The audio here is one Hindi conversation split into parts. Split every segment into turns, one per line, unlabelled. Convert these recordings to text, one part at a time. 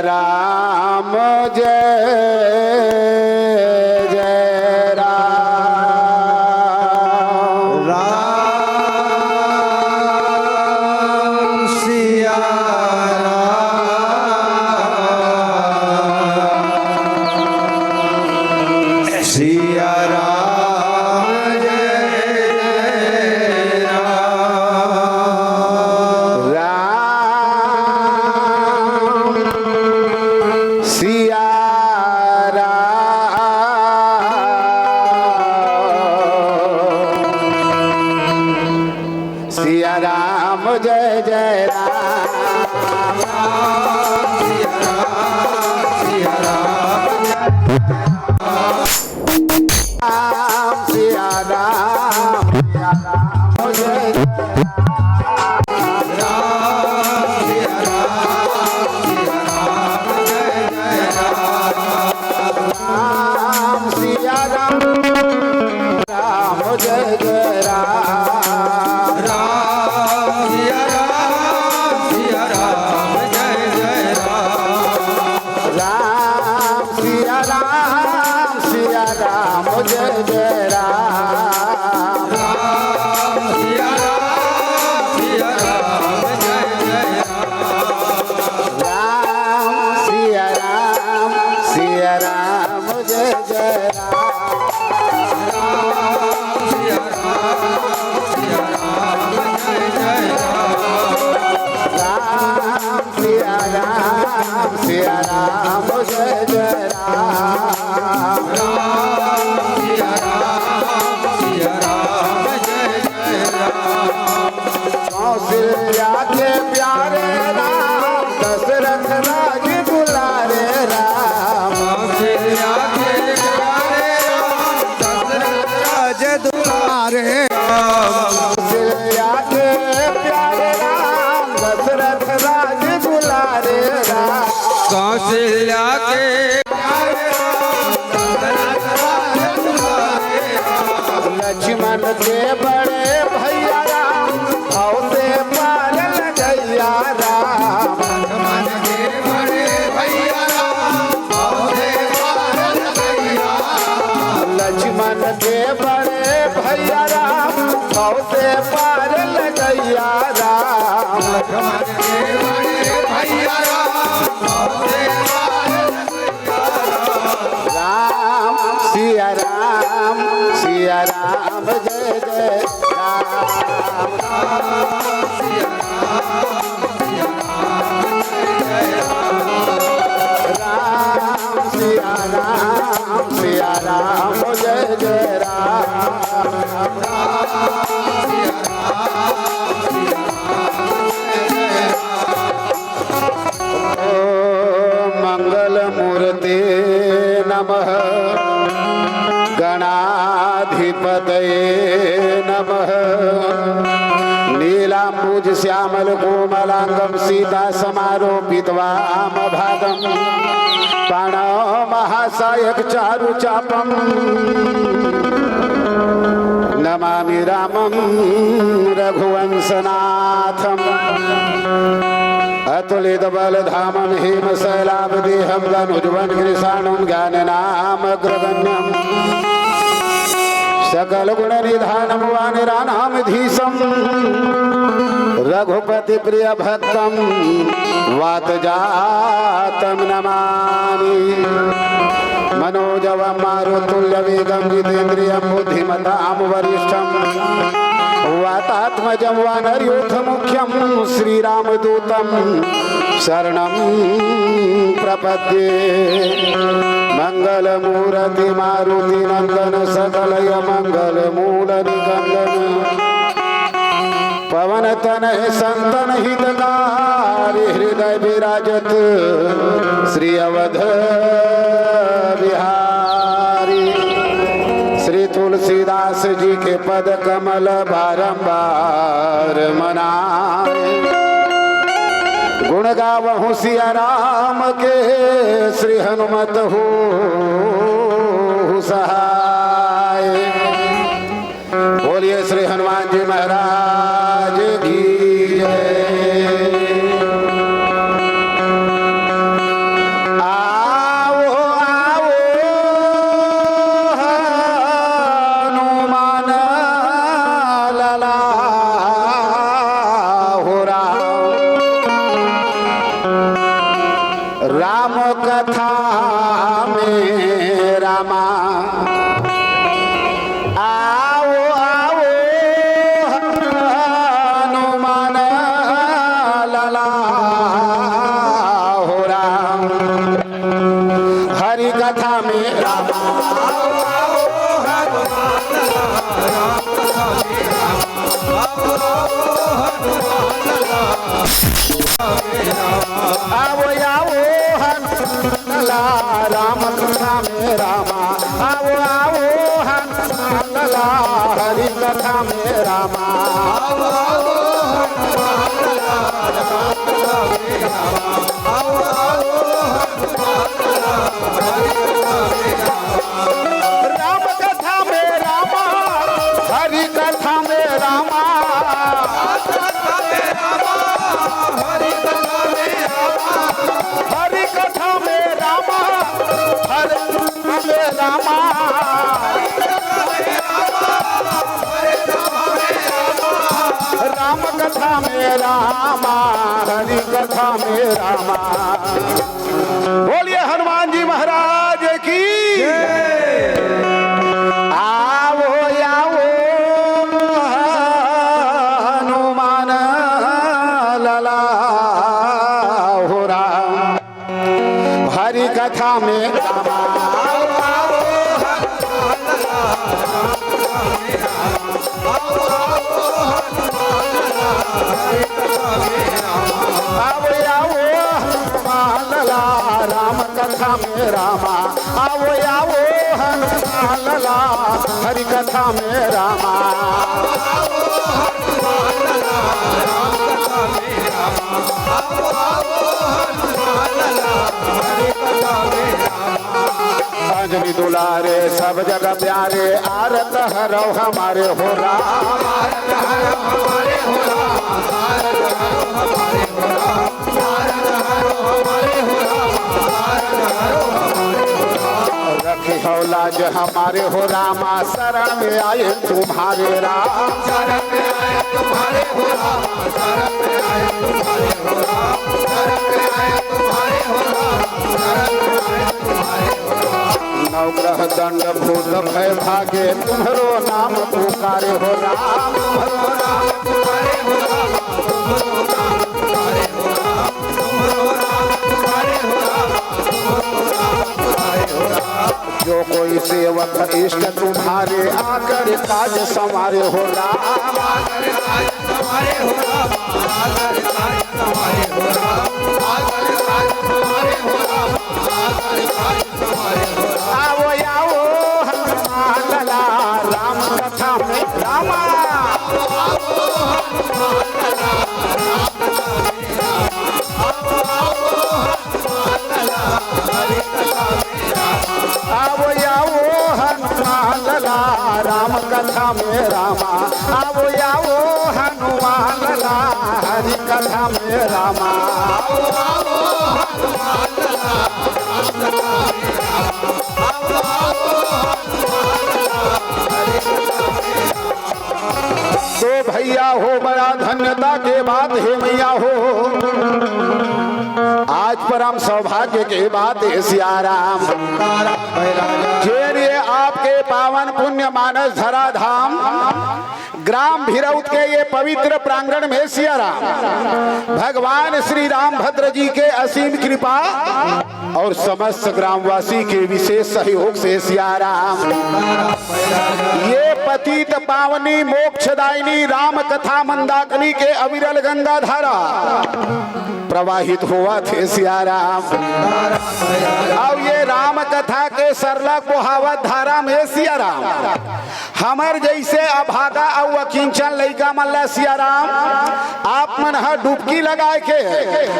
राम जय जय राम।
राम सिया राम सिया राम जय जय राम।
राम सिया राम सिया राम जय जय राम।
सिया राम
सिया राम जय जय राम। सिया राम राम जय जय राम।
सिया राम जय जय
राम सिया राम सिया राम जय जय राम।
सिया राम जय जय
राम सिया राम सिया राम जय जय राम। राम सिया राम सिया राम जय जय राम। कौशल्या के प्यारे राम दशरथ राज दुलारे राम। कौशल्या के प्यारे राम दशरथ राज दुलारे राम।
कौशल्या के
लक्ष्मण के बड़े भैया राम औसे पालन गैया राम। लक्ष्मण के बड़े भैया राम औसे पालन गैया राम। राम सिया राम सिया राम जय जय राम। राम सिया राम जय जय राम। मंगल मूर्ते नमः गणाधिपतये नमः। नीलाम्बुज श्यामल कोमलांगम सीता समारोपित वामभागम पाणौ महासायक चारु चापम नमामि रामं रघुवंशनाथम। अतुलित बलधामं हेमशैलाभदेहं धनुजवन कृशाणं ज्ञाननामग्रगण्यं सकल गुण निधानं वानराणामधीशं रघुपति प्रिय भक्तं वातजातं नमामि। मनोजवं मारुतुल्यवेगं जितेन्द्रियं बुद्धिमतां वरिष्ठं वातात्मजं वानरयूथमुख्यं श्रीरामदूतं शरणं प्रपद्ये। मंगलमूर्ति मारुति नंदन सकलय मंगलमूलनिकंदन पवन तनय संतन हितकारी हृदय विराजत श्री अवध बिहारी। श्री तुलसीदास जी के पद कमल बारंबार मनाए। गुण गावहु सिया राम के श्री हनुमत हो सहाय। बोलिए श्री हनुमान जी महाराज की जय। राम कथा में रामा आओ आओ हनुमान लला हो राम हरि कथा में रामा आओ आओ हनुमानला राम कथा में रामा आओ आओ हनुमानला हरि कथा में रामा आओ आओ हनुमानला राम कथा में रामा आओ आओ हनुमानला राम कथा में रामा हरि कथा में रामा रामा राम कथा में रामा हरि कथा में रामा बोलिए हनुमान जी महाराज की आओ आओ हनुमान लला हो राम हरि कथा में रामा राम कथा में रामा आओ आओ हनुमान लला हरि कथा में रामा अंजलि दुलारे सब जगह प्यारे आरत हरो हमारे हो राम रखी हो लाज हमारे हो रामा शरण में आए तुम्हारे राम शरण में आए तुम्हारे हो रामा शरण में आए तुम्हारे हो राम शरण में आए तुम्हारे हो रामा शरण में आए तुम्हारे हो राम नवग्रह दंड भूत भय भागे तुम्हारो नाम पुकारे हो राम तुम्हारो नाम पुकारे हो रामा तुम्हारो नाम पुकारे हो राम तुम्हारो नाम पुकारे हो रामा तुम्हारो नाम पुकारे हो राम जो कोई सेवक इष्ट तुम्हारे आकर काज संवारे हो राम आकर काज संवारे हो राम आकर काज संवारे हो राम आकर काज संवारे हो राम आकर काज संवारे हो राम आओ आओ हनुमान लला राम कथा में रामा आओ हनुमान लला राम कथा में रामा आओ हनुमान लला हरि कथा में रामा आओ आओ हनुमान लला राम कथा में रामा आओ आओ हनुमान लला हरि कथा में रामा आओ आओ हनुमान लला राम कथा में रामा आओ आओ हनुमान लला हरि कथा में रामा तो भैया हो बड़ा धन्यता के बात है मैया हो आज परम सौभाग्य के बात है सियाराम ये आपके पावन पुण्य मानस धरा धाम ग्राम भिरौत के ये पवित्र प्रांगण में सियाराम भगवान श्री राम भद्र जी के असीम कृपा और समस्त ग्रामवासी के विशेष सहयोग से सियाराम ये पतित पावनी मोक्षदायिनी राम कथा मंदाकिनी के अविरल गंगा धारा प्रवाहित हुआ थे सियाराम अब ये राम कथा के सरला कोहावत धारा में सियाराम हमर जैसे अभागा और अकिंचन लइका मल्ला सियाराम आप मन डुबकी लगाए के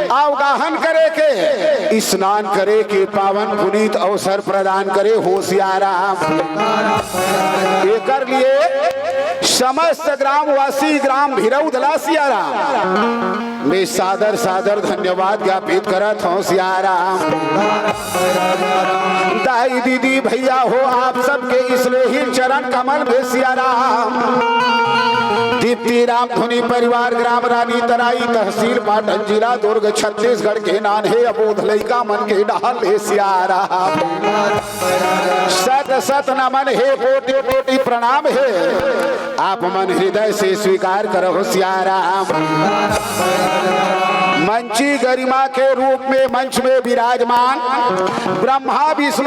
अवगाहन करे के स्नान करे के पावन पुनीत अवसर प्रदान करे हो सियाराम एकर लिए समस्त ग्रामवासी ग्राम भिरौदला सियाराम मैं सादर सादर धन्यवाद ज्ञापित करत हूँ सियाराम दाई दीदी भैया हो आप सबके इसलिए ही चरण कमल में सियाराम दीप्ति राम धुनी परिवार ग्राम रानी तराई तहसील पाटन जिला दुर्ग छत्तीसगढ़ के नान्हे अबोध लइका मन के डाल ले सियारा सत सत नमन हे कोटि कोटि प्रणाम हे आप मन हृदय से स्वीकार करो सियाराम। मंची गरिमा के रूप में मंच में विराजमान ब्रह्मा विष्णु